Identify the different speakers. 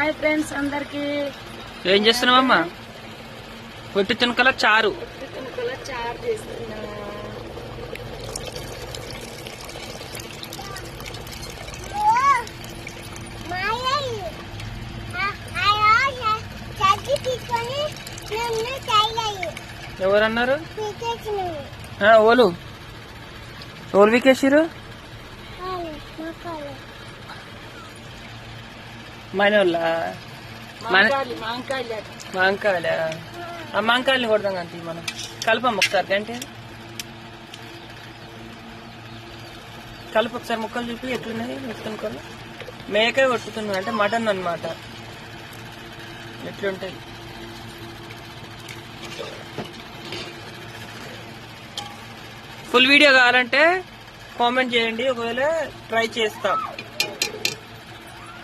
Speaker 1: Hi friends అందరికి.
Speaker 2: ఏం చేస్తున్నావమ్మా? పొట్టి తునకల చారు.
Speaker 1: చారు చేస్తున్నా.
Speaker 2: ఎవరన్నారు? ఓలు ఓలు వికేసిరు మన వాళ్ళ మాంకాయలే. ఆ మాంకాయల్ని కొడదాం అంతే. మనం కలపం ఒకసారి అంటే కలుపు ఒకసారి ముక్కలు చూపి ఎట్లున్నాయి మెత్తుకొని. మేకే కొట్టుతున్నాయి అంటే మటన్ అన్నమాట. ఎట్లుంటాయి ఫుల్ వీడియో కావాలంటే కామెంట్ చేయండి, ఒకవేళ ట్రై చేస్తాం.